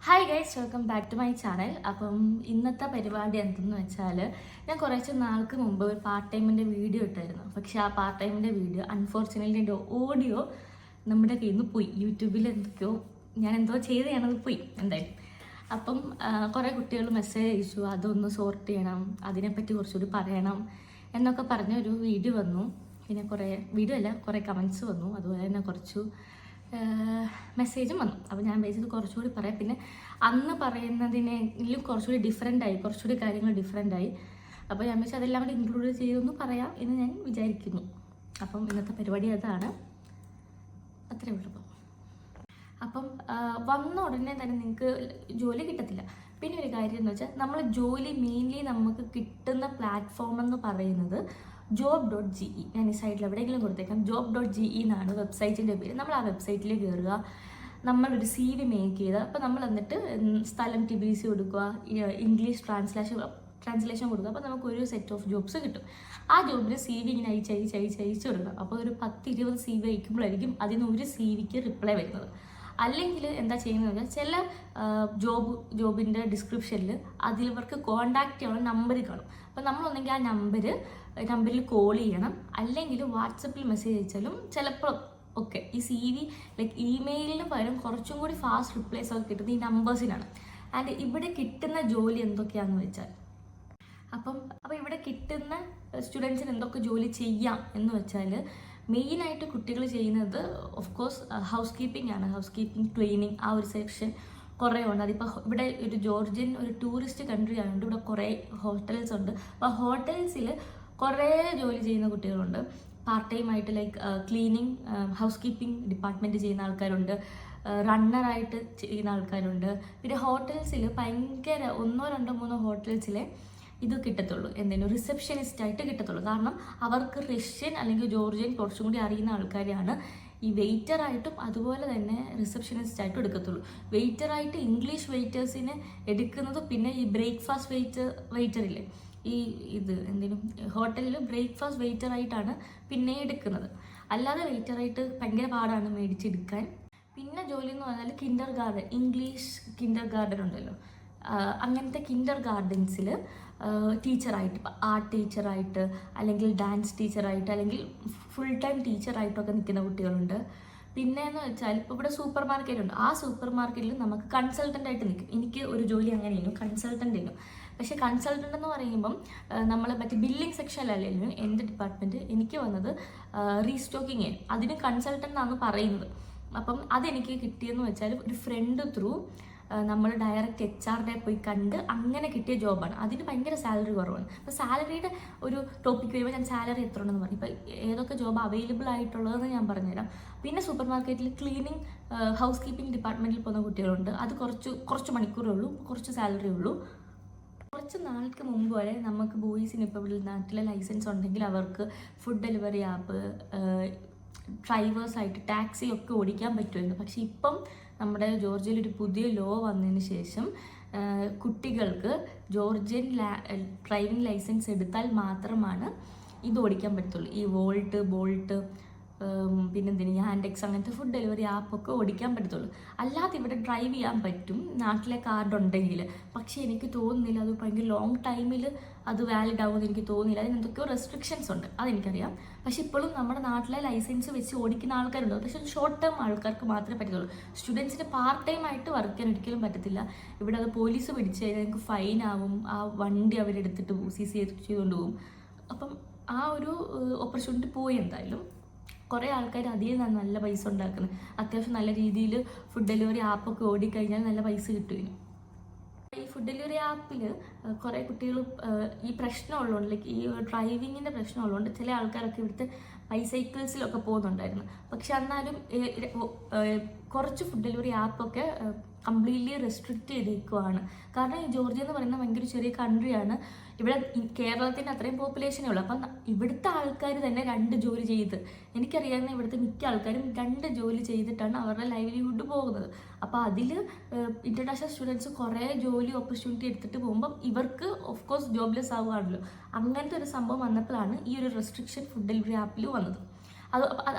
Hi guys, welcome back to my channel. അപ്പം ഇന്നത്തെ പരിപാടി എന്തെന്ന് വെച്ചാൽ, ഞാൻ കുറച്ച് നാൾക്ക് മുമ്പ് ഒരു പാർട്ട് ടൈമിൻ്റെ വീഡിയോ ഇട്ടായിരുന്നു. പക്ഷേ ആ പാർട്ട് ടൈമിൻ്റെ വീഡിയോ അൺഫോർച്ചുനേറ്റ്ലി എൻ്റെ ഓഡിയോ നമ്മുടെ കയ്യിൽ നിന്ന് പോയി. യൂട്യൂബിൽ എന്തൊക്കെയോ ഞാൻ എന്തോ ചെയ്തതാണത് പോയി എന്തായാലും. അപ്പം കുറേ കുട്ടികൾ മെസ്സേജ് അയച്ചു, അതൊന്ന് സോർട്ട് ചെയ്യണം, അതിനെപ്പറ്റി കുറച്ചുകൂടി പറയണം എന്നൊക്കെ പറഞ്ഞ ഒരു വീഡിയോ വന്നു. പിന്നെ കുറേ വീഡിയോ അല്ല, കുറേ കമൻസ് വന്നു. അതുപോലെ തന്നെ കുറച്ചു മെസ്സേജും വന്നു. അപ്പോൾ ഞാൻ വിചാരിച്ചത് കുറച്ചുകൂടി പറയാം. പിന്നെ അന്ന് പറയുന്നതിനെങ്കിലും കുറച്ചുകൂടി ഡിഫറെൻ്റായി, കുറച്ചുകൂടി കാര്യങ്ങൾ ഡിഫറെൻ്റായി. അപ്പോൾ ഞാൻ വെച്ചാൽ അതെല്ലാം കൂടി ഇൻക്ലൂഡ് ചെയ്തൊന്ന് പറയാം എന്ന് ഞാൻ വിചാരിക്കുന്നു. അപ്പം ഇന്നത്തെ പരിപാടി അതാണ്, അത്രേ ഉള്ളൂ. അപ്പം വന്ന ഉടനെ തന്നെ നിങ്ങൾക്ക് ജോലി കിട്ടത്തില്ല. പിന്നെ ഒരു കാര്യം എന്ന് വെച്ചാൽ, നമ്മൾ ജോലി മെയിൻലി നമുക്ക് കിട്ടുന്ന പ്ലാറ്റ്ഫോം എന്ന് പറയുന്നത് job.ge. ഞാൻ ഈ സൈഡിൽ എവിടെയെങ്കിലും കൊടുത്തേക്കാം. job.ge എന്നാണ് വെബ്സൈറ്റിൻ്റെ പേര്. നമ്മൾ ആ വെബ്സൈറ്റിൽ കയറുക, നമ്മളൊരു CV മേക്ക് ചെയ്ത്, അപ്പോൾ നമ്മൾ എന്നിട്ട് സ്ഥലം TBC കൊടുക്കുക, ഇംഗ്ലീഷ് ട്രാൻസ്ലേഷൻ കൊടുക്കുക. അപ്പോൾ നമുക്ക് ഒരു സെറ്റ് ഓഫ് ജോബ്സ് കിട്ടും. ആ ജോബിന് CV ഇങ്ങനെ അയച്ച് കൊടുക്കണം. അപ്പോൾ ഒരു 10-20 CV അയക്കുമ്പോഴായിരിക്കും അതിൽ നിന്ന് ഒരു CVക്ക് റിപ്ലൈ വരുന്നത്. അല്ലെങ്കിൽ എന്താ ചെയ്യുന്നത് വെച്ചാൽ, ചില ജോബിൻ്റെ ഡിസ്ക്രിപ്ഷനിൽ അതിലവർക്ക് കോൺടാക്റ്റ് ചെയ്യാനുള്ള നമ്പർ കാണും. അപ്പോൾ നമ്മളൊന്നെങ്കിൽ ആ നമ്പറിൽ കോൾ ചെയ്യണം, അല്ലെങ്കിൽ വാട്സപ്പിൽ മെസ്സേജ് അയച്ചാലും ചിലപ്പോൾ ഒക്കെ ഈ CV ലൈക്ക് ഇമെയിലിന് പകരം കുറച്ചും കൂടി ഫാസ്റ്റ് റിപ്ലൈസ് ഒക്കെ കിട്ടുന്നത് ഈ നമ്പേഴ്സിനാണ്. ആൻഡ് ഇവിടെ കിട്ടുന്ന ജോലി എന്തൊക്കെയാണെന്ന് വെച്ചാൽ, അപ്പം ഇവിടെ കിട്ടുന്ന സ്റ്റുഡൻസിന് എന്തൊക്കെ ജോലി ചെയ്യാം എന്ന് വെച്ചാൽ, മെയിനായിട്ട് കുട്ടികൾ ചെയ്യുന്നത് ഓഫ് കോഴ്സ് ഹൗസ് കീപ്പിംഗ് ആണ്. ഹൗസ് കീപ്പിംഗ്, ക്ലീനിങ്, ആ ഒരു സെക്ഷൻ കുറേ ഉണ്ട്. അതിപ്പോൾ ഇവിടെ ഒരു ജോർജിയൻ ഒരു ടൂറിസ്റ്റ് കൺട്രി ആയതുകൊണ്ട് ഇവിടെ കുറേ ഹോട്ടൽസ് ഉണ്ട്. അപ്പോൾ ഹോട്ടൽസിൽ കുറേ ജോലി ചെയ്യുന്ന കുട്ടികളുണ്ട്. പാർട്ട് ടൈം ആയിട്ട് like cleaning, house keeping department ചെയ്യുന്ന ആൾക്കാരുണ്ട്, റണ്ണറായിട്ട് ചെയ്യുന്ന ആൾക്കാരുണ്ട്. പിന്നെ ഹോട്ടൽസിൽ ഭയങ്കര 1-2-3 ഹോട്ടൽസിലെ ഇത് കിട്ടത്തുള്ളൂ, എന്തെങ്കിലും റിസപ്ഷനിസ്റ്റ് ആയിട്ട് കിട്ടത്തുള്ളൂ. കാരണം അവർക്ക് റഷ്യൻ അല്ലെങ്കിൽ ജോർജിയൻ കുറച്ചും കൂടി അറിയുന്ന ആൾക്കാരെയാണ് ഈ വെയിറ്ററായിട്ടും അതുപോലെ തന്നെ റിസപ്ഷനിസ്റ്റ് ആയിട്ടും എടുക്കത്തുള്ളൂ. വെയിറ്ററായിട്ട് ഇംഗ്ലീഷ് വെയിറ്റേഴ്സിനെ എടുക്കുന്നത്, പിന്നെ ഈ ബ്രേക്ക്ഫാസ്റ്റ് വെയിറ്ററില്ലേ, ഈ എന്തെങ്കിലും ഹോട്ടലിൽ ബ്രേക്ക്ഫാസ്റ്റ് വെയിറ്ററായിട്ടാണ് പിന്നെ എടുക്കുന്നത്. അല്ലാതെ വെയിറ്ററായിട്ട് ഭയങ്കര പാടാണ് മേടിച്ചെടുക്കാൻ. പിന്നെ ജോലി എന്ന് പറഞ്ഞാൽ Kinder garden, English Kinder garden ഉണ്ടല്ലോ, അങ്ങനത്തെ കിൻഡർ ഗാർഡൻസിൽ ടീച്ചറായിട്ട്, ഇപ്പോൾ ആർട്ട് ടീച്ചറായിട്ട് അല്ലെങ്കിൽ ഡാൻസ് ടീച്ചറായിട്ട് അല്ലെങ്കിൽ ഫുൾ ടൈം ടീച്ചറായിട്ടൊക്കെ നിൽക്കുന്ന കുട്ടികളുണ്ട്. പിന്നെയെന്ന് വെച്ചാൽ, ഇപ്പോൾ ഇവിടെ സൂപ്പർ മാർക്കറ്റ് ഉണ്ട്. ആ സൂപ്പർ മാർക്കറ്റിൽ നമുക്ക് കൺസൾട്ടൻ്റ് ആയിട്ട് നിൽക്കും. എനിക്ക് ഒരു ജോലി അങ്ങനെയായിരുന്നു, കൺസൾട്ടൻ്റ് ആയിരുന്നു. പക്ഷേ കൺസൾട്ടൻ്റ് എന്ന് പറയുമ്പം നമ്മൾ മറ്റേ ബില്ലിംഗ് സെക്ഷനിലല്ലായിരുന്നു എൻ്റെ ഡിപ്പാർട്ട്മെൻറ്റ്. എനിക്ക് വന്നത് റീസ്റ്റോക്കിങ്, അതിന് കൺസൾട്ടൻ്റ് എന്നാണ് പറയുന്നത്. അപ്പം അതെനിക്ക് കിട്ടിയെന്ന് വെച്ചാൽ ഒരു ഫ്രണ്ട് ത്രൂ നമ്മൾ ഡയറക്റ്റ് HR പോയി കണ്ട് അങ്ങനെ കിട്ടിയ ജോബാണ്. അതിന് ഭയങ്കര സാലറി കുറവാണ്. അപ്പോൾ സാലറിയുടെ ഒരു ടോപ്പിക് വരുമ്പോൾ ഞാൻ സാലറി എത്ര ഉണ്ടെന്ന് പറയും. ഇപ്പോൾ ഏതൊക്കെ ജോബ് അവൈലബിൾ ആയിട്ടുള്ളതെന്ന് ഞാൻ പറഞ്ഞുതരാം. പിന്നെ സൂപ്പർ മാർക്കറ്റിൽ ക്ലീനിങ്, ഹൗസ് കീപ്പിംഗ് ഡിപ്പാർട്ട്മെൻറ്റിൽ പോകുന്ന കുട്ടികളുണ്ട്. അത് കുറച്ച് മണിക്കൂറേ ഉള്ളൂ, കുറച്ച് സാലറി ഉള്ളൂ. കുറച്ച് നാൾക്ക് മുമ്പ് വരെ നമുക്ക് ബോയ്സിന് ഇപ്പോൾ ഇവിടെ നാട്ടിലെ ലൈസൻസ് ഉണ്ടെങ്കിൽ അവർക്ക് ഫുഡ് ഡെലിവറി ആപ്പ്, ഡ്രൈവേഴ്സായിട്ട് ടാക്സി ഒക്കെ ഓടിക്കാൻ പറ്റുമായിരുന്നു. പക്ഷേ ഇപ്പം നമ്മുടെ ജോർജിയയിൽ ഒരു പുതിയ ലോ വന്നതിന് ശേഷം കുട്ടികൾക്ക് ജോർജിയൻ ഡ്രൈവിംഗ് ലൈസൻസ് എടുത്താൽ മാത്രമാണ് ഇത് ഓടിക്കാൻ പറ്റത്തുള്ളൂ. ഈ വോൾട്ട്, ബോൾട്ട്, പിന്നെന്തിന് ഹാൻഡെക്സ് അങ്ങനത്തെ ഫുഡ് ഡെലിവറി ആപ്പൊക്കെ ഓടിക്കാൻ പറ്റത്തുള്ളൂ. അല്ലാതെ ഇവിടെ ഡ്രൈവ് ചെയ്യാൻ പറ്റും നാട്ടിലെ കാർഡ് ഉണ്ടെങ്കിൽ. പക്ഷേ എനിക്ക് തോന്നുന്നില്ല അത് ഭയങ്കര ലോങ് ടൈമിൽ അത് വാലിഡ് ആവുമെന്ന് എനിക്ക് തോന്നുന്നില്ല. അതിന് എന്തൊക്കെയോ റെസ്ട്രിക്ഷൻസ് ഉണ്ട്, അതെനിക്കറിയാം. പക്ഷെ ഇപ്പോഴും നമ്മുടെ നാട്ടിലെ ലൈസൻസ് വെച്ച് ഓടിക്കുന്ന ആൾക്കാരുണ്ട്. പക്ഷേ ഷോർട്ട് ടേം ആൾക്കാർക്ക് മാത്രമേ പറ്റത്തുള്ളൂ. സ്റ്റുഡൻസിന് പാർട്ട് ടൈം ആയിട്ട് വർക്ക് ചെയ്യാൻ ഒരിക്കലും പറ്റത്തില്ല. ഇവിടെ അത് പോലീസ് പിടിച്ച് കഴിഞ്ഞാൽ നിങ്ങൾക്ക് ഫൈൻ ആവും, ആ വണ്ടി അവരെടുത്തിട്ട് CC ചെയ്തുകൊണ്ട് പോകും. അപ്പം ആ ഒരു ഓപ്പർച്യൂണിറ്റി പോയി. എന്തായാലും കുറേ ആൾക്കാർ അതിൽ നിന്നാണ് നല്ല പൈസ ഉണ്ടാക്കുന്നത്. അത്യാവശ്യം നല്ല രീതിയിൽ ഫുഡ് ഡെലിവറി ആപ്പൊക്കെ ഓടിക്കഴിഞ്ഞാൽ നല്ല പൈസ കിട്ടും. ഈ ഫുഡ് ഡെലിവറി ആപ്പിൽ കുറേ കുട്ടികൾ ഈ പ്രശ്നമുള്ളതുകൊണ്ട്, ലൈക്ക് ഈ ഡ്രൈവിങ്ങിൻ്റെ പ്രശ്നമുള്ളതുകൊണ്ട് ചില ആൾക്കാരൊക്കെ ഇവിടുത്തെ ബൈസൈക്കിൾസിലൊക്കെ പോകുന്നുണ്ടായിരുന്നു. പക്ഷെ എന്നാലും കുറച്ച് ഫുഡ് ഡെലിവറി ആപ്പൊക്കെ കംപ്ലീറ്റ്ലി റെസ്ട്രിക്റ്റ് ചെയ്തേക്കുവാണ്. കാരണം ഈ ജോർജിയ എന്ന് പറയുന്നത് ഭയങ്കര ചെറിയ കൺട്രിയാണ്. ഇവിടെ കേരളത്തിൻ്റെ അത്രയും പോപ്പുലേഷനേ ഉള്ളൂ. അപ്പം ഇവിടുത്തെ ആൾക്കാർ തന്നെ 2 ജോലി ചെയ്ത്, എനിക്കറിയാവുന്ന ഇവിടുത്തെ മിക്ക ആൾക്കാരും 2 ജോലി ചെയ്തിട്ടാണ് അവരുടെ ലൈവ്ലിഹുഡ് പോകുന്നത്. അപ്പോൾ അതിൽ ഇൻ്റർനാഷണൽ സ്റ്റുഡൻസ് കുറേ ജോലി ഓപ്പർച്യൂണിറ്റി എടുത്തിട്ട് പോകുമ്പം ഇവർക്ക് ഓഫ് കോഴ്സ് ജോബ്ലെസ് ആവുകയാണല്ലോ. അങ്ങനത്തെ ഒരു സംഭവം വന്നപ്പോഴാണ് ഈ ഒരു റെസ്ട്രിക്ഷൻ ഫുഡ് ഡെലിവറി ആപ്പിൽ വന്നത്.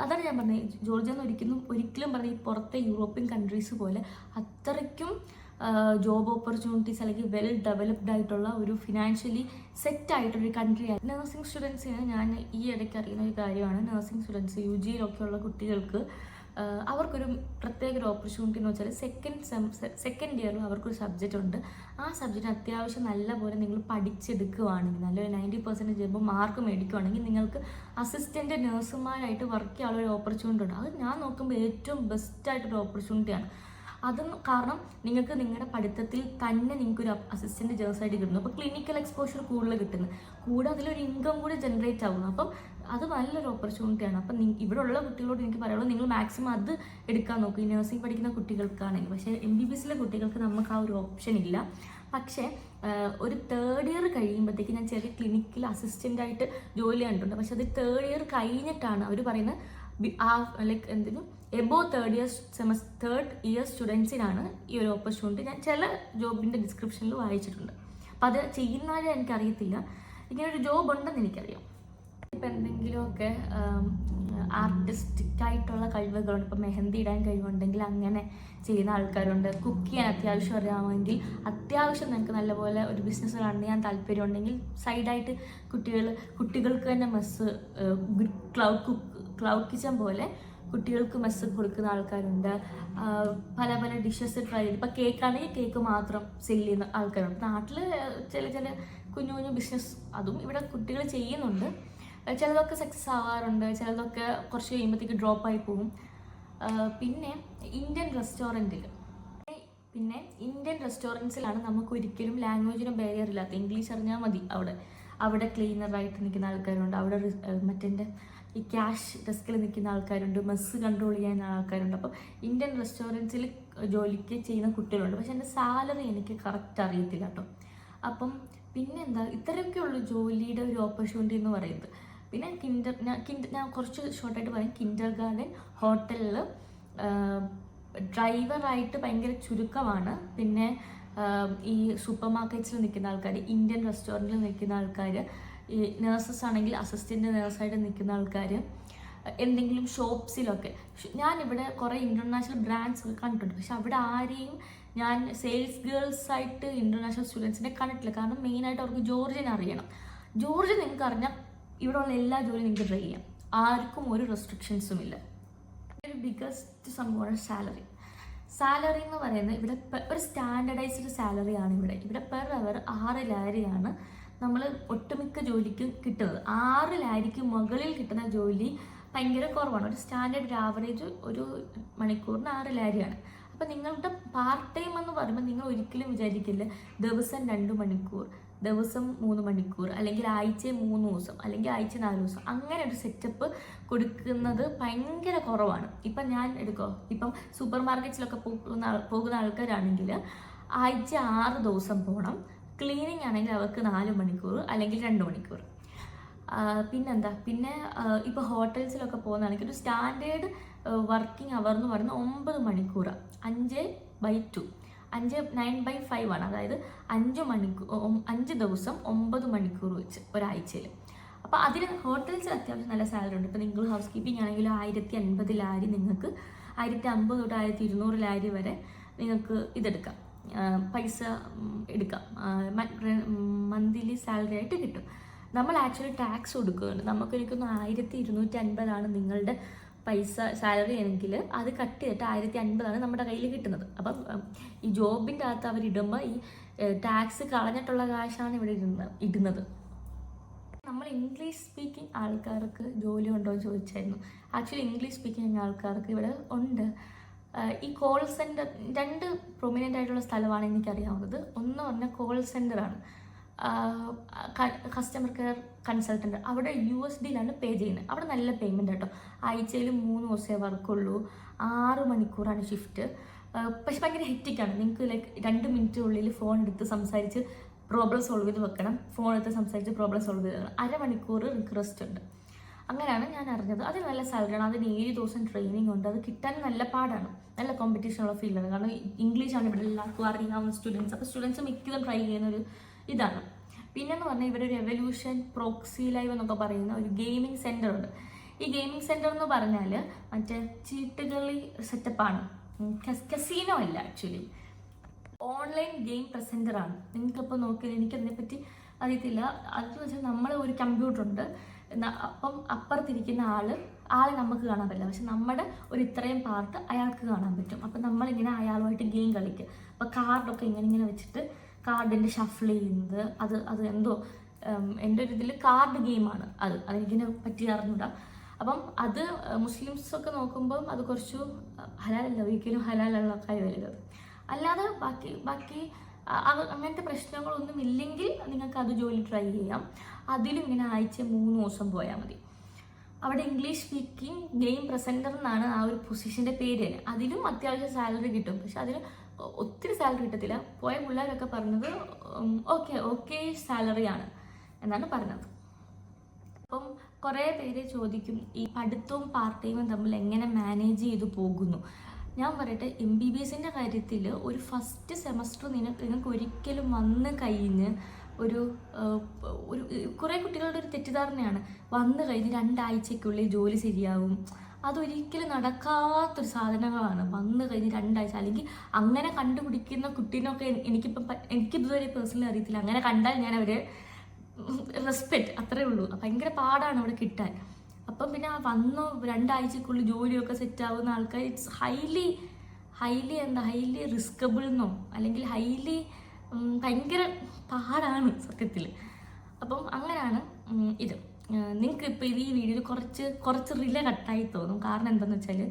അതാണ് ഞാൻ പറഞ്ഞത്, ജോർജിയ എന്ന് ഒരിക്കലും പറഞ്ഞ ഈ പുറത്തെ യൂറോപ്യൻ കൺട്രീസ് പോലെ അത്രയ്ക്കും ജോബ് ഓപ്പർച്യൂണിറ്റീസ് അല്ലെങ്കിൽ വെൽ ഡെവലപ്ഡ് ആയിട്ടുള്ള ഒരു ഫിനാൻഷ്യലി സെറ്റ് ആയിട്ടൊരു കൺട്രി ആണ്. നഴ്സിംഗ് സ്റ്റുഡൻസിന് ഞാൻ ഈ ഇടയ്ക്ക് അറിയുന്ന ഒരു കാര്യമാണ്, നഴ്സിംഗ് സ്റ്റുഡൻസ് UG-യിലൊക്കെ ഉള്ള കുട്ടികൾക്ക് അവർക്കൊരു പ്രത്യേക ഒരു ഓപ്പർച്യൂണിറ്റി എന്ന് വെച്ചാൽ സെക്കൻഡ് ഇയറിൽ അവർക്കൊരു സബ്ജക്റ്റ് ഉണ്ട്. ആ സബ്ജക്റ്റ് അത്യാവശ്യം നല്ലപോലെ നിങ്ങൾ പഠിച്ചെടുക്കുകയാണെങ്കിൽ, നല്ലൊരു 90% ചിലപ്പോൾ മാർക്ക് മേടിക്കുകയാണെങ്കിൽ നിങ്ങൾക്ക് അസിസ്റ്റൻ്റ് നഴ്സുമാരായിട്ട് വർക്ക് ചെയ്യാനുള്ള ഒരു ഓപ്പർച്യൂണിറ്റി ഉണ്ട്. അത് ഞാൻ നോക്കുമ്പോൾ ഏറ്റവും ബെസ്റ്റായിട്ടൊരു ഓപ്പർച്യൂണിറ്റിയാണ്. അതും കാരണം നിങ്ങൾക്ക് നിങ്ങളുടെ പഠിത്തത്തിൽ തന്നെ നിങ്ങൾക്കൊരു അസിസ്റ്റൻറ്റ് ജേഴ്സായിട്ട് കിട്ടുന്നു. അപ്പോൾ ക്ലിനിക്കൽ എക്സ്പോഷർ കൂടുതൽ കിട്ടുന്നു, കൂടെ അതിലൊരു ഇൻകം കൂടി ജനറേറ്റ് ആകുന്നു. അപ്പം അത് നല്ലൊരു ഓപ്പർച്യൂണിറ്റിയാണ്. അപ്പം ഇവിടെ ഉള്ള കുട്ടികളോട് എനിക്ക് പറയുള്ളൂ, നിങ്ങൾ മാക്സിമം അത് എടുക്കാൻ നോക്കും ഈ നഴ്സിംഗ് പഠിക്കുന്ന കുട്ടികൾക്കാണെങ്കിൽ. പക്ഷേ MBBS-ലെ കുട്ടികൾക്ക് നമുക്ക് ആ ഒരു ഓപ്ഷൻ ഇല്ല. പക്ഷേ ഒരു 3rd ഇയർ കഴിയുമ്പോഴത്തേക്ക് ഞാൻ ചെറിയ ക്ലിനിക്കൽ അസിസ്റ്റൻ്റായിട്ട് ജോലി കണ്ടിട്ടുണ്ട്. പക്ഷെ അത് 3rd ഇയർ കഴിഞ്ഞിട്ടാണ് അവർ പറയുന്നത് ലൈക്ക് എന്തിനും എബോവ് 3rd ഇയർ സ്റ്റുഡൻസിനാണ് ഈ ഒരു ഓപ്പർച്യൂണിറ്റി. ഞാൻ ചില ജോബിൻ്റെ ഡിസ്ക്രിപ്ഷനിൽ വായിച്ചിട്ടുണ്ട്. അപ്പോൾ അത് ചെയ്യുന്നവരെ എനിക്കറിയത്തില്ല, ഇങ്ങനൊരു ജോബ് ഉണ്ടെന്ന് എനിക്കറിയാം. ഇപ്പം എന്തെങ്കിലുമൊക്കെ ആർട്ടിസ്റ്റിക്കായിട്ടുള്ള കഴിവുകളുണ്ട്, ഇപ്പം മെഹന്തി ഇടാൻ കഴിവുണ്ടെങ്കിൽ അങ്ങനെ ചെയ്യുന്ന ആൾക്കാരുണ്ട്. കുക്ക് ചെയ്യാൻ അത്യാവശ്യം അറിയാമെങ്കിൽ, അത്യാവശ്യം നിങ്ങൾക്ക് നല്ലപോലെ ഒരു ബിസിനസ് റൺ ചെയ്യാൻ താല്പര്യമുണ്ടെങ്കിൽ സൈഡായിട്ട് കുട്ടികൾക്ക് തന്നെ മെസ്സ് ക്ലൗഡ് കിച്ചൺ പോലെ കുട്ടികൾക്ക് മെസ്സ് കൊടുക്കുന്ന ആൾക്കാരുണ്ട്. പല പല ഡിഷസ് ട്രൈ ചെയ്ത്, ഇപ്പം കേക്കാണെങ്കിൽ കേക്ക് മാത്രം സെല്ല് ചെയ്യുന്ന ആൾക്കാരുണ്ട്. നാട്ടിൽ ചില കുഞ്ഞു കുഞ്ഞു ബിസിനസ് അതും ഇവിടെ കുട്ടികൾ ചെയ്യുന്നുണ്ട്. ചിലതൊക്കെ സക്സസ് ആവാറുണ്ട്, ചിലതൊക്കെ കുറച്ച് കഴിയുമ്പോഴത്തേക്ക് ഡ്രോപ്പായി പോകും. പിന്നെ ഇന്ത്യൻ റെസ്റ്റോറൻറ്റ്സിലാണ് നമുക്ക് ഒരിക്കലും ലാംഗ്വേജിനും ബാരിയർ ഇല്ലാത്ത, ഇംഗ്ലീഷ് അറിഞ്ഞാൽ മതി. അവിടെ ക്ലീനറായിട്ട് നിൽക്കുന്ന ആൾക്കാരുണ്ട്, അവിടെ മറ്റേ ഈ ക്യാഷ് ഡെസ്കിൽ നിൽക്കുന്ന ആൾക്കാരുണ്ട്, മെസ്സ് കൺട്രോൾ ചെയ്യുന്ന ആൾക്കാരുണ്ട്. അപ്പം ഇന്ത്യൻ റെസ്റ്റോറൻറ്റ്സിൽ ജോലിക്ക് ചെയ്യുന്ന കുട്ടികളുണ്ട്. പക്ഷെ എൻ്റെ സാലറി എനിക്ക് കറക്റ്റ് അറിയത്തില്ല കേട്ടോ. അപ്പം പിന്നെന്താ, ഇത്രയൊക്കെയുള്ളൂ ജോലിയുടെ ഒരു ഓപ്പർച്യൂണിറ്റി എന്ന് പറയുന്നത്. പിന്നെ ഞാൻ കുറച്ച് ഷോർട്ടായിട്ട് പറയും. കിൻഡർ ഗാർഡൻ ഹോട്ടലിൽ ഡ്രൈവറായിട്ട് ഭയങ്കര ചുരുക്കമാണ്. പിന്നെ ഈ സൂപ്പർ മാർക്കറ്റ്സിൽ നിൽക്കുന്ന ആൾക്കാർ, ഇന്ത്യൻ റെസ്റ്റോറൻറ്റിൽ നിൽക്കുന്ന ആൾക്കാർ, ഈ നേഴ്സസ് ആണെങ്കിൽ അസിസ്റ്റൻ്റ് നേഴ്സായിട്ട് നിൽക്കുന്ന ആൾക്കാർ, എന്തെങ്കിലും ഷോപ്സിലൊക്കെ. ഞാനിവിടെ കുറേ ഇൻ്റർനാഷണൽ ബ്രാൻഡ്സ് ഒക്കെ കണ്ടിട്ടുണ്ട്. പക്ഷെ അവിടെ ആരെയും ഞാൻ സെയിൽസ് ഗേൾസായിട്ട് ഇൻ്റർനാഷണൽ സ്റ്റുഡൻസിനെ കണ്ടിട്ടില്ല. കാരണം മെയിനായിട്ട് അവർക്ക് ജോർജിയൻ അറിയണം. ജോർജിയൻ നിങ്ങൾക്ക് അറിഞ്ഞാൽ ഇവിടെ ഉള്ള എല്ലാ ജോലിയും നിങ്ങൾക്ക് ട്രൈ ചെയ്യാം, ആർക്കും ഒരു റെസ്ട്രിക്ഷൻസും ഇല്ല. ഒരു ബിഗസ്റ്റ് സംഭവമാണ് സാലറി എന്ന് പറയുന്നത് ഇവിടെ ഒരു സ്റ്റാൻഡർഡൈസ്ഡ് സാലറിയാണ്. ഇവിടെ പെർ അവർ 6 ലാരിയാണ് നമ്മൾ ഒട്ടുമിക്ക ജോലിക്കും കിട്ടുന്നത്. 6 ലാരിക്ക് മുകളിൽ കിട്ടുന്ന ജോലി ഭയങ്കര കുറവാണ്. ഒരു സ്റ്റാൻഡേർഡ് ആവറേജ് ഒരു മണിക്കൂറിന് 6 ലാരിയാണ്. അപ്പം നിങ്ങളുടെ പാർട്ട് ടൈം എന്ന് പറയുമ്പോൾ നിങ്ങൾ ഒരിക്കലും വിചാരിക്കില്ല ദിവസം 2 മണിക്കൂർ, ദിവസം 3 മണിക്കൂർ, അല്ലെങ്കിൽ ആഴ്ച 3 ദിവസം, അല്ലെങ്കിൽ ആഴ്ച 4 ദിവസം, അങ്ങനെ ഒരു സെറ്റപ്പ് കൊടുക്കുന്നത് ഭയങ്കര കുറവാണ്. ഇപ്പം ഞാൻ ഇപ്പം സൂപ്പർ മാർക്കറ്റ്സിലൊക്കെ പോകുന്ന ആൾക്കാരാണെങ്കിൽ ആഴ്ച 6 ദിവസം പോകണം. ക്ലീനിങ് ആണെങ്കിൽ അവർക്ക് 4 മണിക്കൂർ അല്ലെങ്കിൽ 2 മണിക്കൂർ. പിന്നെ ഇപ്പോൾ ഹോട്ടൽസിലൊക്കെ പോകുന്നതാണെങ്കിൽ ഒരു സ്റ്റാൻഡേർഡ് വർക്കിംഗ് അവർ എന്ന് പറയുന്നത് 9 മണിക്കൂറാണ്. 5/2 9/5 ആണ്. അതായത് 5 ദിവസം 9 മണിക്കൂർ വെച്ച് ഒരാഴ്ചയിൽ. അപ്പോൾ അതിന് ഹോട്ടൽസിൽ അത്യാവശ്യം നല്ല സാലറി ഉണ്ട്. ഇപ്പോൾ നിങ്ങൾ ഹൗസ് കീപ്പിംഗ് ആണെങ്കിൽ 1050 ലാരി നിങ്ങൾക്ക് 1050 തൊട്ട് 1200 ലാരി വരെ നിങ്ങൾക്ക് ഇതെടുക്കാം, പൈസ എടുക്കാം, മന്ത്ലി സാലറി ആയിട്ട് കിട്ടും. നമ്മൾ ആക്ച്വലി ടാക്സ് കൊടുക്കുകയാണ്. നമുക്കൊരിക്കുന്നു 1250 നിങ്ങളുടെ പൈസ സാലറി ആണെങ്കിൽ അത് കട്ട് ചെയ്തിട്ട് 1050 നമ്മുടെ കയ്യിൽ കിട്ടുന്നത്. അപ്പം ഈ ജോബിൻ്റെ അകത്ത് അവരിടുമ്പോൾ ഈ ടാക്സ് കളഞ്ഞിട്ടുള്ള കാശാണ് ഇവിടെ ഇടുന്നത്. നമ്മൾ ഇംഗ്ലീഷ് സ്പീക്കിംഗ് ആൾക്കാർക്ക് ജോലി ഉണ്ടോ എന്ന് ചോദിച്ചായിരുന്നു. ആക്ച്വലി ഇംഗ്ലീഷ് സ്പീക്കിംഗ് ആൾക്കാർക്ക് ഇവിടെ ഉണ്ട്. ഈ കോൾ സെൻറ്റർ 2 പ്രൊമിനൻ്റ് ആയിട്ടുള്ള സ്ഥലമാണ് എനിക്കറിയാവുന്നത്. ഒന്ന് പറഞ്ഞാൽ കോൾ സെൻറ്ററാണ്, കസ്റ്റമർ കെയർ കൺസൾട്ടൻ്റ്. അവിടെ USD-ലാണ് പേ ചെയ്യുന്നത്. അവിടെ നല്ല പേയ്മെൻറ്റ് കേട്ടോ. ആഴ്ചയിൽ 3 ദിവസമേ വർക്കുള്ളൂ, 6 മണിക്കൂറാണ് ഷിഫ്റ്റ്. പക്ഷെ ഭയങ്കര ഹെക്റ്റിക്കാണ്. നിങ്ങൾക്ക് ലൈക്ക് 2 മിനിറ്റിനുള്ളിൽ ഫോൺ എടുത്ത് സംസാരിച്ച് പ്രോബ്ലം സോൾവ് ചെയ്ത് വെക്കണം, ഫോൺ എടുത്ത് സംസാരിച്ച് പ്രോബ്ലം സോൾവ് ചെയ്ത് വെക്കണം. 1/2 മണിക്കൂർ റിക്വസ്റ്റ് ഉണ്ട്. അങ്ങനെയാണ് ഞാൻ അറിഞ്ഞത്. അത് നല്ല സാലറിയാണ്. അതിന് 7 ദിവസം ട്രെയിനിങ് ഉണ്ട്. അത് കിട്ടാൻ നല്ല പാടാണ്, നല്ല കോമ്പറ്റീഷനുള്ള ഫീൽഡാണ്. കാരണം ഇംഗ്ലീഷാണ് ഇവിടെ എല്ലാവർക്കും അറിയാവുന്ന സ്റ്റുഡൻസ്. അപ്പോൾ സ്റ്റുഡൻസ് മിക്കതും ട്രൈ ചെയ്യുന്നൊരു ഇതാണ്. പിന്നെന്ന് പറഞ്ഞാൽ ഇവിടെ ഒരു എവല്യൂഷൻ പ്രോക്സി ലൈവ് എന്നൊക്കെ പറയുന്ന ഒരു ഗെയിമിംഗ് സെൻറ്റർ ഉണ്ട്. ഈ ഗെയിമിംഗ് സെൻറ്റർ എന്ന് പറഞ്ഞാൽ മറ്റേ ചീട്ടുകളി സെറ്റപ്പാണ്, കസീനോ അല്ല ആക്ച്വലി. Online game പ്രസൻറ്ററാണ്. നിങ്ങൾക്കിപ്പോൾ നോക്കിയാൽ എനിക്കതിനെപ്പറ്റി അറിയത്തില്ല. അതെന്ന് വെച്ചാൽ നമ്മൾ ഒരു കമ്പ്യൂട്ടർ ഉണ്ട്, അപ്പം അപ്പുറത്തിരിക്കുന്ന ആളെ നമുക്ക് കാണാൻ പറ്റില്ല, പക്ഷെ നമ്മുടെ ഒരു ഇത്രയും പാർട്ട് അയാൾക്ക് കാണാൻ പറ്റും. അപ്പം നമ്മളിങ്ങനെ അയാളുമായിട്ട് ഗെയിം കളിക്കും. അപ്പോൾ കാർഡൊക്കെ ഇങ്ങനെ വെച്ചിട്ട് കാർഡിൻ്റെ ഷഫിൾ ചെയ്യുന്നത് അത് എന്തോ എൻ്റെ ഒരു ഇതിൽ കാർഡ് ഗെയിമാണ് അതെനിക്കിനെ പറ്റി അറിഞ്ഞൂടാ. അപ്പം അത് മുസ്ലിംസൊക്കെ നോക്കുമ്പം അത് കുറച്ചു ഹലാലല്ല, ഒരിക്കലും ഹലാലുള്ള കാര്യമല്ല. അല്ലാതെ ബാക്കി അങ്ങനത്തെ പ്രശ്നങ്ങളൊന്നും ഇല്ലെങ്കിൽ നിങ്ങൾക്ക് അത് ജോലി ട്രൈ ചെയ്യാം. അതിലും ഇങ്ങനെ ആഴ്ച 3 ദിവസം പോയാൽ മതി. അവിടെ ഇംഗ്ലീഷ് സ്പീക്കിംഗ് ഗെയിം പ്രസൻറ്റർ എന്നാണ് ആ ഒരു പൊസിഷൻ്റെ പേര് തന്നെ. അതിലും അത്യാവശ്യം സാലറി കിട്ടും, പക്ഷെ അതിന് ഒത്തിരി സാലറി കിട്ടത്തില്ല. പോയ പിള്ളേരൊക്കെ പറഞ്ഞത് ഓക്കെ സാലറിയാണ് എന്നാണ് പറഞ്ഞത്. അപ്പം കുറേ പേര് ചോദിക്കും ഈ പഠിത്തവും പാർട്ട് ടൈമും തമ്മിൽ എങ്ങനെ മാനേജ് ചെയ്ത് പോകുന്നു. ഞാൻ പറയട്ടെ, MBBSൻ്റെ കാര്യത്തിൽ ഒരു ഫസ്റ്റ് സെമസ്റ്റർ നിങ്ങൾക്ക് ഒരിക്കലും വന്ന് കഴിഞ്ഞ് ഒരു കുറേ കുട്ടികളുടെ ഒരു തെറ്റിദ്ധാരണയാണ് വന്നു കഴിഞ്ഞ് 2 ആഴ്ചയ്ക്കുള്ളിൽ ജോലി ശരിയാവും. അതൊരിക്കലും നടക്കാത്തൊരു സാധനങ്ങളാണ്. വന്നു കഴിഞ്ഞ് 2 ആഴ്ച, അല്ലെങ്കിൽ അങ്ങനെ കണ്ടുപിടിക്കുന്ന കുട്ടീനൊക്കെ എനിക്കിതുവരെ പേഴ്സണലി അറിയത്തില്ല. അങ്ങനെ കണ്ടാൽ ഞാൻ അവരെ റെസ്പെക്റ്റ്, അത്രേ ഉള്ളൂ. ഭയങ്കര പാടാണ് അവിടെ കിട്ടാൻ. അപ്പം പിന്നെ വന്നു 2 ആഴ്ചക്കുള്ളിൽ ജോലിയൊക്കെ സെറ്റാവുന്ന ആൾക്കാർ ഇറ്റ്സ് ഹൈലി റിസ്കബിൾ എന്നോ അല്ലെങ്കിൽ ഭയങ്കര പാടാണ് സത്യത്തിൽ. അപ്പം അങ്ങനെയാണ് ഇത്. നിങ്ങൾക്ക് ഇപ്പോൾ ഈ വീഡിയോയിൽ കുറച്ച് റിലേ കട്ടായി തോന്നും. കാരണം എന്താണെന്ന് വെച്ചാൽ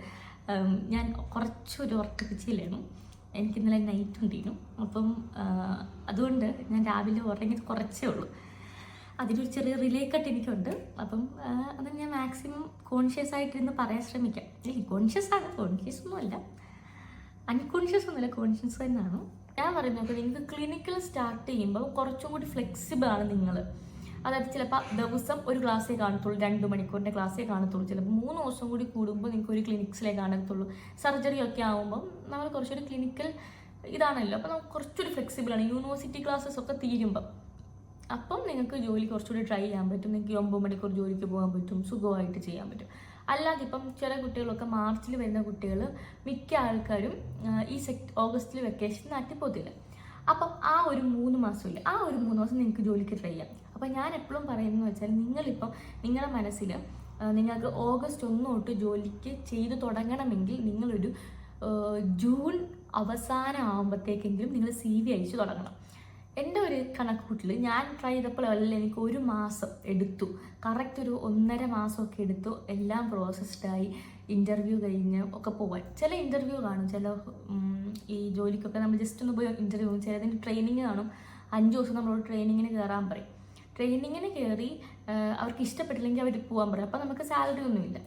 ഞാൻ കുറച്ചൊരു വർക്ക് പിച്ചില്ലായിരുന്നു. എനിക്ക് ഇന്നലെ നൈറ്റ് ഉണ്ടായിരുന്നു. അപ്പം അതുകൊണ്ട് ഞാൻ രാവിലെ ഉറങ്ങിയത് കുറച്ചേ ഉള്ളൂ. അതിലൊരു ചെറിയ റിലേ കട്ട് എനിക്കുണ്ട്. അപ്പം അത് ഞാൻ മാക്സിമം കോൺഷ്യസ് ആയിട്ടിരുന്ന് പറയാൻ ശ്രമിക്കാം. കോൺഷ്യസ് ഒന്നുമല്ല, അൺകോൺഷ്യസ് ഒന്നുമില്ല, കോൺഷ്യസ് തന്നെയാണ് ഞാൻ പറയുന്നത്. നിങ്ങൾക്ക് ക്ലിനിക്കൽ സ്റ്റാർട്ട് ചെയ്യുമ്പോൾ കുറച്ചും കൂടി ഫ്ലെക്സിബിൾ ആണ് നിങ്ങൾ. അതായത് ചിലപ്പോൾ ദിവസം ഒരു ക്ലാസ്സേ കാണത്തുള്ളൂ, 2 മണിക്കൂറിൻ്റെ ക്ലാസ്സേ കാണത്തുള്ളൂ. ചിലപ്പോൾ 3 ദിവസം കൂടി കൂടുമ്പോൾ നിങ്ങൾക്ക് ഒരു ക്ലിനിക്സിലേ കാണത്തുള്ളൂ. സർജറി ഒക്കെ ആകുമ്പം നമ്മൾ കുറച്ചൊരു ക്ലിനിക്കൽ ഇതാണല്ലോ, അപ്പോൾ നമുക്ക് കുറച്ചൊരു ഫ്ലെക്സിബിളാണ്. യൂണിവേഴ്സിറ്റി ക്ലാസ്സസ് ഒക്കെ തീരുമ്പം അപ്പം നിങ്ങൾക്ക് ജോലി കുറച്ചുകൂടി ട്രൈ ചെയ്യാൻ പറ്റും. നിങ്ങൾക്ക് 9 മണിക്കൂർ ജോലിക്ക് പോകാൻ പറ്റും, സുഖമായിട്ട് ചെയ്യാൻ പറ്റും. അല്ലാതെ ഇപ്പം ചില കുട്ടികളൊക്കെ മാർച്ചിൽ വരുന്ന കുട്ടികൾ മിക്ക ആൾക്കാരും ഈ ഓഗസ്റ്റിൽ വെക്കേഷൻ നാട്ടിൽ പോകത്തില്ല. അപ്പം ആ ഒരു 3 മാസമില്ല, ആ ഒരു 3 മാസം നിങ്ങൾക്ക് ജോലിക്ക് ട്രൈ ചെയ്യാം. അപ്പം ഞാൻ എപ്പോഴും പറയുന്നത് വെച്ചാൽ നിങ്ങളിപ്പം നിങ്ങളുടെ മനസ്സിൽ നിങ്ങൾക്ക് ഓഗസ്റ്റ് 1 തൊട്ട് ജോലിക്ക് ചെയ്ത് തുടങ്ങണമെങ്കിൽ നിങ്ങളൊരു ജൂൺ അവസാനം ആകുമ്പോഴത്തേക്കെങ്കിലും നിങ്ങൾ CV അയച്ചു തുടങ്ങണം. എൻ്റെ ഒരു കണക്കൂട്ടിൽ ഞാൻ ട്രൈ ചെയ്തപ്പോഴല്ല എനിക്ക് 1 മാസം എടുത്തു, കറക്റ്റ് ഒരു 1.5 മാസമൊക്കെ എടുത്തു എല്ലാം പ്രോസസ്ഡായി ഇൻ്റർവ്യൂ കഴിഞ്ഞ് ഒക്കെ പോകാൻ. ചില ഇൻ്റർവ്യൂ കാണും, ചില ഈ ജോലിക്കൊക്കെ നമ്മൾ ജസ്റ്റ് ഒന്ന് പോയി ഇൻ്റർവ്യൂ പോകും. ചിലതിന് ട്രെയിനിങ് കാണും, 5 ദിവസം നമ്മളോട് ട്രെയിനിങ്ങിന് കയറാൻ പറയും. ട്രെയിനിങ്ങിന് കയറി അവർക്ക് ഇഷ്ടപ്പെട്ടില്ലെങ്കിൽ അവർ പോകാൻ പറയും. അപ്പോൾ നമുക്ക് സാലറി ഒന്നുമില്ല.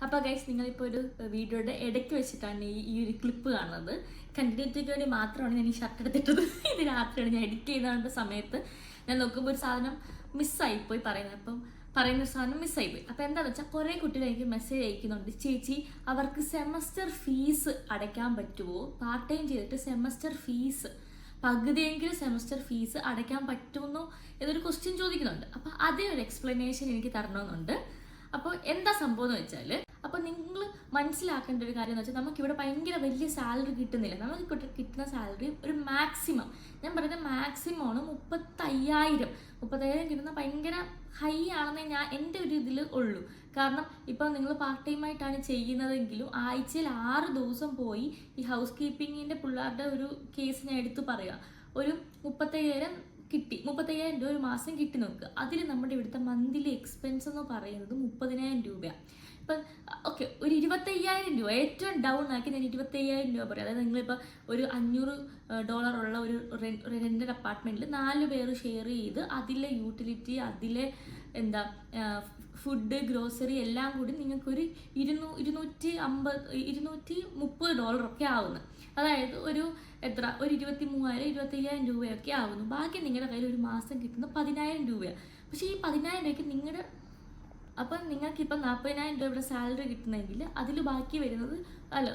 അപ്പോൾ ഗൈസ്, നിങ്ങളിപ്പോൾ ഒരു വീഡിയോയുടെ ഇടയ്ക്ക് വെച്ചിട്ടാണ് ഈ ഒരു ക്ലിപ്പ് കാണുന്നത്. കണ്ടിന്യൂറ്റിക്ക് വേണ്ടി മാത്രമാണ് ഞാൻ ഈ ഷർട്ട് എടുത്തിട്ടത്. ഇത് രാത്രിയാണ് ഞാൻ എഡിറ്റ് ചെയ്ത സമയത്ത് ഞാൻ നോക്കുമ്പോൾ ഒരു സാധനം മിസ്സായിപ്പോയി പറയുന്നത്. അപ്പം പറയുന്ന ഒരു സാധനം മിസ്സായിപ്പോയി. അപ്പോൾ എന്താണെന്ന് വെച്ചാൽ കുറേ കുട്ടികൾ എനിക്ക് മെസ്സേജ് അയക്കുന്നുണ്ട്, ചേച്ചി അവർക്ക് സെമസ്റ്റർ ഫീസ് അടയ്ക്കാൻ പറ്റുമോ, പാർട്ട് ടൈം ചെയ്തിട്ട് സെമസ്റ്റർ ഫീസ് പകുതിയെങ്കിലും സെമസ്റ്റർ ഫീസ് അടയ്ക്കാൻ പറ്റുമെന്നോ എന്നൊരു ക്വസ്റ്റ്യൻ ചോദിക്കുന്നുണ്ട്. അപ്പോൾ അതേ ഒരു എക്സ്പ്ലനേഷൻ എനിക്ക് തരണമെന്നുണ്ട്. അപ്പോൾ എന്താ സംഭവം എന്ന് വെച്ചാൽ, അപ്പോൾ നിങ്ങൾ മനസ്സിലാക്കേണ്ട ഒരു കാര്യം എന്ന് വെച്ചാൽ നമുക്കിവിടെ ഭയങ്കര വലിയ സാലറി കിട്ടുന്നില്ല. നമുക്ക് കിട്ടുന്ന സാലറി ഒരു മാക്സിമം, ഞാൻ പറയുന്നത് മാക്സിമമാണ് 35,000 കിട്ടുന്ന ഭയങ്കര ഹൈ ആണെന്നേ എൻ്റെ ഒരു ഇതിൽ ഉള്ളൂ. കാരണം ഇപ്പോൾ നിങ്ങൾ പാർട്ട് ടൈം ആയിട്ടാണ് ചെയ്യുന്നതെങ്കിലും ആഴ്ചയിൽ 6 ദിവസം പോയി ഈ ഹൗസ് കീപ്പിങ്ങിൻ്റെ പിള്ളേരുടെ ഒരു കേസ് ഞാൻ എടുത്തു പറയുക, ഒരു 35,000 കിട്ടി, 35,000 രൂപ ഒരു മാസം കിട്ടി നോക്കുക. അതിൽ നമ്മുടെ ഇവിടുത്തെ മന്ത്ലി എക്സ്പെൻസ് എന്ന് പറയുന്നത് 30,000 രൂപയാണ്. ഇപ്പം ഓക്കെ, ഒരു 25,000 രൂപ ഏറ്റവും ഡൗൺ ആക്കി ഞാൻ 25,000 രൂപ പറയാം. അതായത് നിങ്ങളിപ്പോൾ ഒരു $500 ഉള്ള ഒരു റെൻറ്റഡ് അപ്പാർട്ട്മെൻറ്റിൽ 4 പേര് ഷെയർ ചെയ്ത് അതിലെ യൂട്ടിലിറ്റി, അതിലെ ഫുഡ്, ഗ്രോസറി എല്ലാം കൂടി നിങ്ങൾക്കൊരു $230 ഒക്കെ ആവുന്നു. അതായത് ഒരു 23,000-25,000 രൂപയൊക്കെ ആവുന്നു. ബാക്കി നിങ്ങളുടെ കയ്യിൽ ഒരു മാസം കിട്ടുന്ന 10,000 രൂപയാണ്. പക്ഷേ ഈ 10,000 രൂപയ്ക്ക് നിങ്ങളുടെ അപ്പം നിങ്ങൾക്കിപ്പം 40,000 രൂപയുടെ സാലറി കിട്ടുന്നെങ്കിൽ അതിൽ ബാക്കി വരുന്നത്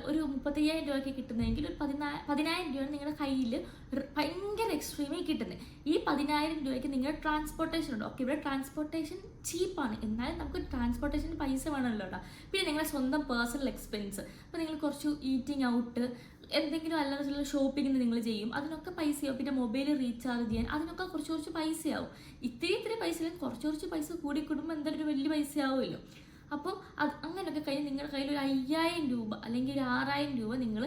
ഒരു 35,000 രൂപയ്ക്ക് കിട്ടുന്നതെങ്കിൽ ഒരു 10,000 രൂപയാണ് നിങ്ങളുടെ കയ്യിൽ ഭയങ്കര എക്സ്ട്രീമിൽ കിട്ടുന്നത്. ഈ 10,000 രൂപയ്ക്ക് നിങ്ങളുടെ ട്രാൻസ്പോർട്ടേഷൻ ഉണ്ട്. ഓക്കെ, ഇവിടെ ട്രാൻസ്പോർട്ടേഷൻ ചീപ്പാണ്, എന്നാലും നമുക്ക് ട്രാൻസ്പോർട്ടേഷന് പൈസ വേണമല്ലോ കേട്ടോ. പിന്നെ നിങ്ങളുടെ സ്വന്തം പേഴ്സണൽ എക്സ്പെൻസ്, അപ്പോൾ നിങ്ങൾ കുറച്ച് ഈറ്റിംഗ് ഔട്ട് എന്തെങ്കിലും അല്ലറ ഷോപ്പിങ്ങിന് നിങ്ങൾ ചെയ്യും, അതിനൊക്കെ പൈസയാവും. പിന്നെ മൊബൈൽ റീചാർജ് ചെയ്യാൻ അതിനൊക്കെ കുറച്ച് പൈസയാവും. ഇത്തിരി പൈസ കുറച്ച് പൈസ കൂടി കൂടുമ്പോൾ എന്തായാലും ഒരു വലിയ പൈസ ആവുമല്ലോ. അപ്പോൾ അങ്ങനെയൊക്കെ കഴിഞ്ഞ് നിങ്ങളുടെ കയ്യിൽ ഒരു 5000 രൂപ അല്ലെങ്കിൽ ഒരു 6000 രൂപ നിങ്ങൾ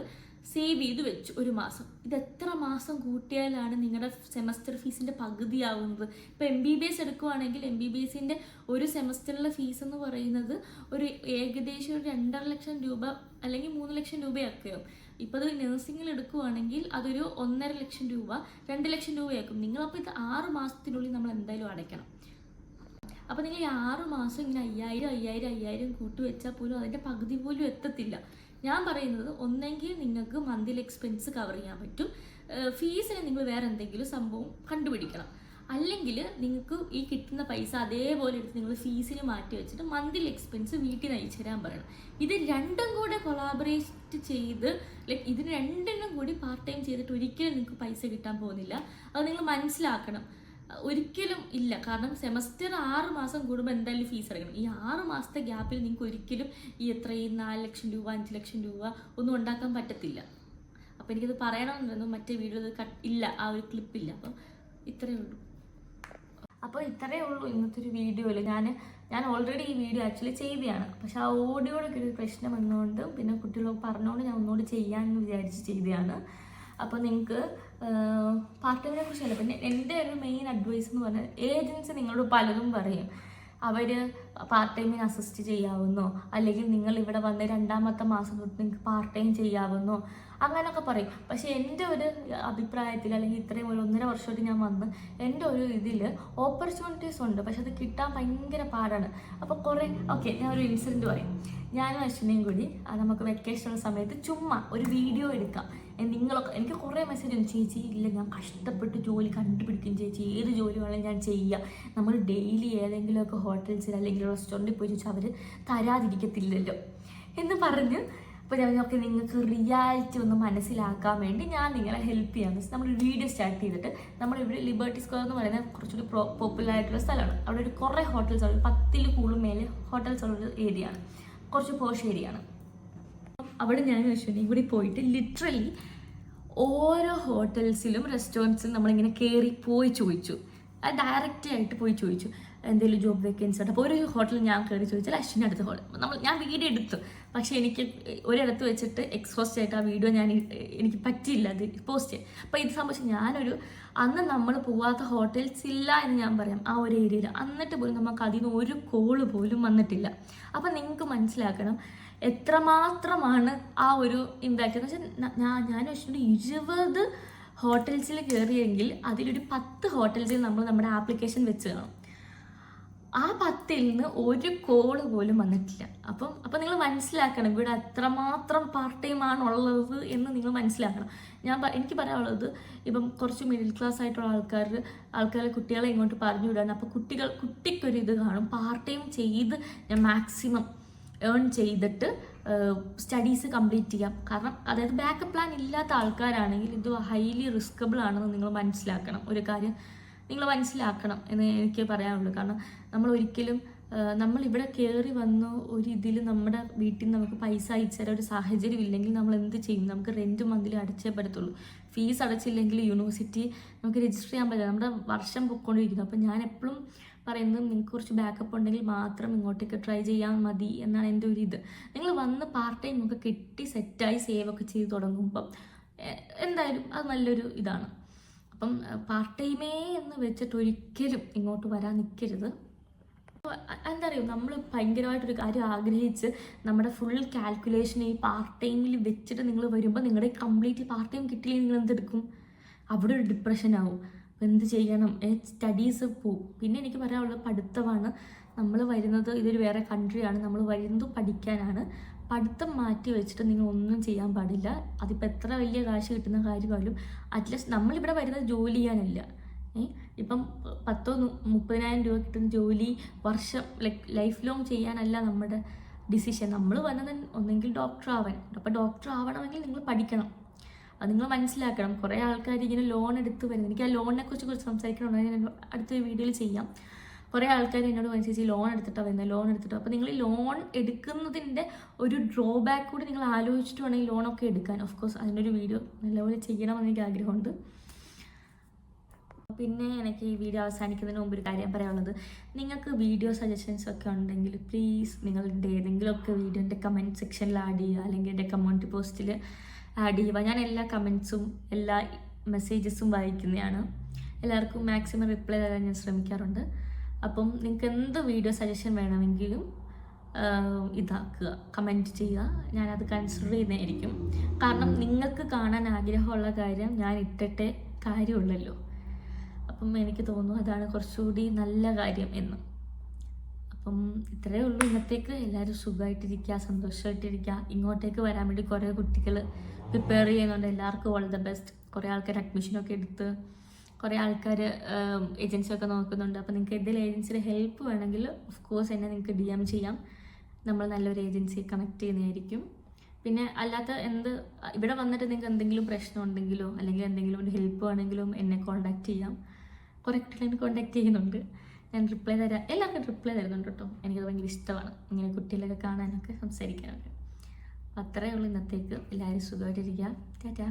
സേവ് ചെയ്ത് വെച്ചു ഒരു മാസം. ഇത് എത്ര മാസം കൂട്ടിയാലാണ് നിങ്ങളുടെ സെമസ്റ്റർ ഫീസിൻ്റെ പകുതിയാവുന്നത്? ഇപ്പോൾ MBBS എടുക്കുവാണെങ്കിൽ MBBSൻ്റെ ഒരു സെമസ്റ്ററിലെ ഫീസ് എന്ന് പറയുന്നത് ഒരു ഏകദേശം ഒരു 2.5 ലക്ഷം രൂപ അല്ലെങ്കിൽ 3 ലക്ഷം രൂപയൊക്കെയാവും. ഇപ്പോൾ അത് നഴ്സിംഗിൽ എടുക്കുവാണെങ്കിൽ അതൊരു 1.5 ലക്ഷം രൂപ 2 ലക്ഷം രൂപയാക്കും. നിങ്ങളപ്പോൾ ഇത് 6 മാസത്തിനുള്ളിൽ നമ്മൾ എന്തായാലും അടയ്ക്കണം. അപ്പോൾ നിങ്ങൾ ഈ 6 മാസം ഇങ്ങനെ 5000 കൂട്ടി വെച്ചാൽ പോലും അതിൻ്റെ പകുതി പോലും എത്തത്തില്ല. ഞാൻ പറയുന്നത് ഒന്നെങ്കിൽ നിങ്ങൾക്ക് മന്ത്ലി എക്സ്പെൻസ് കവർ ചെയ്യാൻ പറ്റും, ഫീസിന് നിങ്ങൾ വേറെ എന്തെങ്കിലും സംഭവം കണ്ടുപിടിക്കണം. അല്ലെങ്കിൽ നിങ്ങൾക്ക് ഈ കിട്ടുന്ന പൈസ അതേപോലെ എടുത്ത് നിങ്ങൾ ഫീസിന് മാറ്റി വെച്ചിട്ട് മന്ത്ലി എക്സ്പെൻസ് വീട്ടിൽ നയിച്ചു തരാൻ പറയണം. ഇത് രണ്ടും കൂടെ കൊളാബറേറ്റ് ചെയ്ത് ഇതിന് രണ്ടിനും കൂടി പാർട്ട് ടൈം ചെയ്തിട്ട് ഒരിക്കലും നിങ്ങൾക്ക് പൈസ കിട്ടാൻ പോകുന്നില്ല. അത് നിങ്ങൾ മനസ്സിലാക്കണം. ഒരിക്കലും ഇല്ല. കാരണം സെമസ്റ്റർ 6 മാസം കൂടുമ്പോൾ എന്തായാലും ഫീസ് അടയ്ക്കണം. ഈ 6 മാസത്തെ ഗ്യാപ്പിൽ നിങ്ങൾക്ക് ഒരിക്കലും ഈ എത്രയും 4 ലക്ഷം രൂപ 5 ലക്ഷം രൂപ ഒന്നും ഉണ്ടാക്കാൻ പറ്റത്തില്ല. അപ്പോൾ എനിക്കത് പറയണമെന്നുണ്ടെന്നും മറ്റേ വീഡിയോ ഇല്ല, ആ ഒരു ക്ലിപ്പില്ല. അപ്പം ഇത്രയേ ഉള്ളൂ. അപ്പോൾ ഇത്രയേ ഉള്ളൂ ഇന്നത്തെ ഒരു വീഡിയോയിൽ. ഞാൻ ഓൾറെഡി ഈ വീഡിയോ ആക്ച്വലി ചെയ്തതാണ്, പക്ഷെ ആ ഓഡിയോടൊക്കെ ഒരു പ്രശ്നം വന്നുകൊണ്ട് പിന്നെ കുട്ടികളൊക്കെ പറഞ്ഞുകൊണ്ട് ഞാൻ ഒന്നുകൂടി ചെയ്യാമെന്ന് വിചാരിച്ച് ചെയ്തതാണ്. അപ്പോൾ നിങ്ങൾക്ക് പാർട്ട് ടൈമിനെ കുറിച്ചല്ല, പിന്നെ എൻ്റെ ഒരു മെയിൻ അഡ്വൈസ് എന്ന് പറഞ്ഞാൽ ഏജൻസി നിങ്ങളോട് പലതും പറയും. അവർ പാർട്ട് ടൈമിന് അസിസ്റ്റ് ചെയ്യാവുന്നോ, അല്ലെങ്കിൽ നിങ്ങൾ ഇവിടെ വന്ന് 2ാമത്തെ മാസം തൊട്ട് നിങ്ങൾക്ക് പാർട്ട് ടൈം ചെയ്യാവുന്നോ, അങ്ങനെയൊക്കെ പറയും. പക്ഷേ എൻ്റെ ഒരു അഭിപ്രായത്തിൽ അല്ലെങ്കിൽ ഇത്രയും ഒരു 1.5 വർഷമായിട്ട് ഞാൻ വന്ന് എൻ്റെ ഒരു ഇതിൽ ഓപ്പർച്യൂണിറ്റീസ് ഉണ്ട്, പക്ഷെ അത് കിട്ടാൻ ഭയങ്കര പാടാണ്. അപ്പോൾ കുറേ ഞാൻ ഒരു ഇൻസിഡൻറ്റ് പറയും. ഞാനും അശ്വിനിയും കൂടി നമുക്ക് വെക്കേഷനുള്ള സമയത്ത് ചുമ്മാ ഒരു വീഡിയോ എടുക്കാം. നിങ്ങളൊക്കെ എനിക്ക് കുറേ മെസ്സേജ് ഉണ്ട്, ചേച്ചി ഇല്ല ഞാൻ കഷ്ടപ്പെട്ട് ജോലി കണ്ടുപിടിക്കും ചേച്ചി, ഏത് ജോലി വേണമെങ്കിലും ഞാൻ ചെയ്യാം. നമ്മൾ ഡെയിലി ഏതെങ്കിലുമൊക്കെ ഹോട്ടൽസിൽ അല്ലെങ്കിൽ റെസ്റ്റോറൻറ്റിൽ പോയി ചോദിച്ചാൽ അവർ തരാതിരിക്കത്തില്ലല്ലോ എന്ന് പറഞ്ഞ്. അപ്പോൾ ഞങ്ങൾക്ക് നിങ്ങൾക്ക് റിയാലിറ്റി ഒന്ന് മനസ്സിലാക്കാൻ വേണ്ടി ഞാൻ നിങ്ങളെ ഹെൽപ്പ് ചെയ്യാമെന്ന് വെച്ചാൽ നമ്മളൊരു വീഡിയോ സ്റ്റാർട്ട് ചെയ്തിട്ട് നമ്മളിവിടെ ലിബർട്ടി സ്ക്വയർ എന്ന് പറയുന്നത് കുറച്ചുകൂടി പോപ്പുലർ ആയിട്ടുള്ള സ്ഥലമാണ്. അവിടെ ഒരു കുറേ ഹോട്ടൽസ് ഉള്ളത്, 10ൽ കൂടുതൽ മേലെ ഹോട്ടൽസ് ഉള്ളൊരു ഏരിയയാണ്, കുറച്ച് പോഷ് ഏരിയയാണ്. അവിടെ ഞാനും അശ്വിനിയും കൂടി പോയിട്ട് ലിറ്ററലി ഓരോ ഹോട്ടൽസിലും റെസ്റ്റോറൻറ്റ്സിലും നമ്മളിങ്ങനെ പോയി ചോദിച്ചു. അത് ഡയറക്റ്റ് ആയിട്ട് പോയി ചോദിച്ചു എന്തെങ്കിലും ജോബ് വേക്കൻസി ഉണ്ട്. അപ്പോൾ ഒരു ഹോട്ടലിൽ ഞാൻ കയറി ചോദിച്ചാൽ അശ്വിനി അടുത്ത ഹോട്ടൽ ഞാൻ വീഡിയോ എടുത്തു, പക്ഷേ എനിക്ക് ഒരിടത്ത് വെച്ചിട്ട് എക്സ്പോസ്റ്റ് ആയിട്ട് ആ വീഡിയോ എനിക്ക് പറ്റിയില്ല അത് പോസ്റ്റ് ചെയ്യാൻ. അപ്പോൾ ഇത് സംബന്ധിച്ച് അന്ന് നമ്മൾ പോവാത്ത ഹോട്ടൽസ് ഇല്ല എന്ന് ഞാൻ പറയാം ആ ഒരു ഏരിയയിൽ. എന്നിട്ട് പോലും നമുക്ക് അതിൽ നിന്ന് ഒരു കോള് പോലും വന്നിട്ടില്ല. അപ്പം നിങ്ങൾക്ക് മനസ്സിലാക്കണം എത്രമാത്രമാണ് ആ ഒരു ഇമ്പാക്റ്റ് എന്ന് വെച്ചാൽ. ഞാൻ വെച്ചിട്ട് 20 ഹോട്ടൽസിൽ കയറിയെങ്കിൽ അതിലൊരു 10 ഹോട്ടൽസിൽ നമ്മൾ നമ്മുടെ ആപ്ലിക്കേഷൻ വെച്ച് കാണും. ആ 10ൽ നിന്ന് ഒരു കോള് പോലും വന്നിട്ടില്ല. അപ്പം നിങ്ങൾ മനസ്സിലാക്കണം ഇവിടെ എത്രമാത്രം പാർട്ട് ടൈം ആണുള്ളത് എന്ന് നിങ്ങൾ മനസ്സിലാക്കണം. എനിക്ക് പറയാനുള്ളത്, ഇപ്പം കുറച്ച് മിഡിൽ ക്ലാസ് ആയിട്ടുള്ള ആൾക്കാർ കുട്ടികളെ ഇങ്ങോട്ട് പറഞ്ഞു വിടാണ്. അപ്പോൾ കുട്ടിക്കൊരു ഇത് കാണും, പാർട്ട് ടൈം ചെയ്ത് ഞാൻ മാക്സിമം ഏൺ ചെയ്തിട്ട് സ്റ്റഡീസ് കംപ്ലീറ്റ് ചെയ്യാം. കാരണം അതായത് ബാക്കപ്പ് പ്ലാൻ ഇല്ലാത്ത ആൾക്കാരാണെങ്കിൽ ഇത് ഹൈലി റിസ്കബിൾ ആണെന്ന് നിങ്ങൾ മനസ്സിലാക്കണം. ഒരു കാര്യം നിങ്ങൾ മനസ്സിലാക്കണം എന്ന് എനിക്ക് പറയാനുള്ളൂ. കാരണം നമ്മളിവിടെ കയറി വന്നു ഒരു ഇതിൽ നമ്മുടെ വീട്ടിൽ നിന്ന് നമുക്ക് പൈസ അയച്ചു തരാൻ ഒരു സാഹചര്യം ഇല്ലെങ്കിൽ നമ്മൾ എന്ത് ചെയ്യും? നമുക്ക് റെൻറ്റ് മന്ത്ലി അടച്ചേ പറ്റത്തുള്ളൂ. ഫീസ് അടച്ചില്ലെങ്കിൽ യൂണിവേഴ്സിറ്റി നമുക്ക് രജിസ്റ്റർ ചെയ്യാൻ പറ്റില്ല. നമ്മുടെ വർഷം പൊയ്ക്കൊണ്ടിരിക്കുന്നു. അപ്പം ഞാൻ എപ്പോഴും പറയുന്നത് നിങ്ങൾക്ക് കുറച്ച് ബാക്കപ്പ് ഉണ്ടെങ്കിൽ മാത്രം ഇങ്ങോട്ടേക്ക് ട്രൈ ചെയ്യാൻ മതി എന്നാണ് എൻ്റെ ഒരു ഇത്. നിങ്ങൾ വന്ന് പാർട്ട് ടൈം ഒക്കെ കിട്ടി സെറ്റായി സേവൊക്കെ ചെയ്ത് തുടങ്ങുമ്പം എന്തായാലും അത് നല്ലൊരു ഇതാണ്. അപ്പം പാർട്ട് ടൈമേ എന്ന് വെച്ചിട്ട് ഒരിക്കലും ഇങ്ങോട്ട് വരാൻ നിൽക്കരുത്. എന്താ പറയുക, നമ്മൾ ഭയങ്കരമായിട്ടൊരു കാര്യം ആഗ്രഹിച്ച് നമ്മുടെ ഫുൾ കാൽക്കുലേഷൻ ഈ പാർട്ട് ടൈമിൽ വെച്ചിട്ട് നിങ്ങൾ വരുമ്പോൾ നിങ്ങളുടെ കംപ്ലീറ്റ് പാർട്ട് ടൈം കിട്ടിയില്ലെങ്കിൽ നിങ്ങൾ എന്തെടുക്കും? അവിടെ ഒരു ഡിപ്രഷൻ ആവും. എന്ത് ചെയ്യണം? സ്റ്റഡീസ് പോവും. പിന്നെ എനിക്ക് പറയാനുള്ളത് പഠിത്തമാണ്. നമ്മൾ വരുന്നത് ഇതൊരു വേറെ കൺട്രിയാണ്, നമ്മൾ വരുന്നത് പഠിക്കാനാണ്. പഠിത്തം മാറ്റി വെച്ചിട്ട് നിങ്ങൾ ഒന്നും ചെയ്യാൻ പാടില്ല. അതിപ്പോൾ എത്ര വലിയ കാശ് കിട്ടുന്ന കാര്യമായാലും അറ്റ്ലീസ്റ്റ് നമ്മളിവിടെ വരുന്നത് ജോലി ചെയ്യാനല്ല. ഇപ്പം 10,000-30,000 രൂപ കിട്ടുന്ന ജോലി വർഷം ലൈഫ് ലോങ് ചെയ്യാനല്ല നമ്മുടെ ഡിസിഷൻ. നമ്മൾ വന്നത് ഒന്നെങ്കിൽ ഡോക്ടർ ആവാൻ. അപ്പോൾ ഡോക്ടർ ആവണമെങ്കിൽ നിങ്ങൾ പഠിക്കണം. അത് നിങ്ങൾ മനസ്സിലാക്കണം. കുറേ ആൾക്കാർ ഇങ്ങനെ ലോൺ എടുത്ത് വരുന്നത്. എനിക്ക് ആ ലോണിനെ കുറിച്ച് സംസാരിക്കണമെന്ന് ഞാൻ അടുത്തൊരു വീഡിയോയിൽ ചെയ്യാം. കുറേ ആൾക്കാർ എന്നോട് പറഞ്ഞു ചേച്ചി ലോൺ എടുത്തിട്ടാണ് വരുന്നത്, ലോൺ എടുത്തിട്ടോ. അപ്പോൾ നിങ്ങൾ ലോൺ എടുക്കുന്നതിൻ്റെ ഒരു ഡ്രോബാക്ക് കൂടി നിങ്ങൾ ആലോചിച്ചിട്ട് വേണമെങ്കിൽ ലോണൊക്കെ എടുക്കാൻ. ഓഫ് കോഴ്സ് അതിനൊരു വീഡിയോ നല്ലപോലെ ചെയ്യണമെന്ന് എനിക്ക് ആഗ്രഹമുണ്ട്. പിന്നെ എനിക്ക് ഈ വീഡിയോ അവസാനിക്കുന്നതിന് മുമ്പ് ഒരു കാര്യം പറയാനുള്ളത്, നിങ്ങൾക്ക് വീഡിയോ സജഷൻസ് ഒക്കെ ഉണ്ടെങ്കിൽ പ്ലീസ് നിങ്ങളുടെ ഏതെങ്കിലുമൊക്കെ വീഡിയോ എൻ്റെ കമൻറ്റ് സെക്ഷനിൽ ആഡ് ചെയ്യുക, അല്ലെങ്കിൽ എൻ്റെ കമ്മ്യൂണിറ്റി പോസ്റ്റിൽ ആഡ് ചെയ്യുക. ഞാൻ എല്ലാ കമൻറ്റ്സും എല്ലാ മെസ്സേജസും വായിക്കുന്നതാണ്. എല്ലാവർക്കും മാക്സിമം റിപ്ലൈ തരാൻ ഞാൻ ശ്രമിക്കാറുണ്ട്. അപ്പം നിങ്ങൾക്ക് എന്ത് വീഡിയോ സജഷൻ വേണമെങ്കിലും ഇതാക്കുക, കമൻറ്റ് ചെയ്യുക, ഞാനത് കൺസിഡർ ചെയ്യുന്നതായിരിക്കും. കാരണം നിങ്ങൾക്ക് കാണാൻ ആഗ്രഹമുള്ള കാര്യം ഞാൻ ഇട്ടിട്ടേ കാര്യമുള്ളല്ലോ. അപ്പം എനിക്ക് തോന്നുന്നു അതാണ് കുറച്ചുകൂടി നല്ല കാര്യം എന്ന്. അപ്പം ഇത്രയേ ഉള്ളൂ ഇന്നത്തേക്ക്. എല്ലാവരും സുഖമായിട്ടിരിക്കുക, സന്തോഷമായിട്ടിരിക്കുക. ഇങ്ങോട്ടേക്ക് വരാൻ വേണ്ടി കുറേ കുട്ടികൾ പ്രിപ്പയർ ചെയ്യുന്നുണ്ട്. എല്ലാവർക്കും ഓൾ ദ ബെസ്റ്റ്. കുറേ ആൾക്കാർ അഡ്മിഷനൊക്കെ എടുത്ത്, കുറേ ആൾക്കാർ ഏജൻസിയൊക്കെ നോക്കുന്നുണ്ട്. അപ്പോൾ നിങ്ങൾക്ക് എന്തെങ്കിലും ഏജൻസിയുടെ ഹെൽപ്പ് വേണമെങ്കിൽ ഓഫ് കോഴ്സ് എന്നെ നിങ്ങൾക്ക് DM ചെയ്യാം. നമ്മൾ നല്ലൊരു ഏജൻസിയെ കണക്ട് ചെയ്യുന്നതായിരിക്കും. പിന്നെ അല്ലാത്ത ഇവിടെ വന്നിട്ട് നിങ്ങൾക്ക് എന്തെങ്കിലും പ്രശ്നം ഉണ്ടെങ്കിലോ അല്ലെങ്കിൽ എന്തെങ്കിലും ഒരു ഹെൽപ്പ് വേണമെങ്കിലും എന്നെ കോൺടാക്റ്റ് ചെയ്യാം. കുറേ കുട്ടികൾ എന്നെ കോൺടാക്ട് ചെയ്യുന്നുണ്ട്. ഞാൻ റിപ്ലൈ തരാം, എല്ലാവർക്കും റിപ്ലൈ തരുന്നുണ്ട് കേട്ടോ. എനിക്കത് ഭയങ്കര ഇഷ്ടമാണ് ഇങ്ങനെ കുട്ടികളൊക്കെ കാണാനൊക്കെ സംസാരിക്കാനൊക്കെ. അപ്പോൾ അത്രയേ ഉള്ളൂ ഇന്നത്തേക്ക്. എല്ലാവരും സുഖമായിട്ടിരിക്കുക. ടാറ്റാ.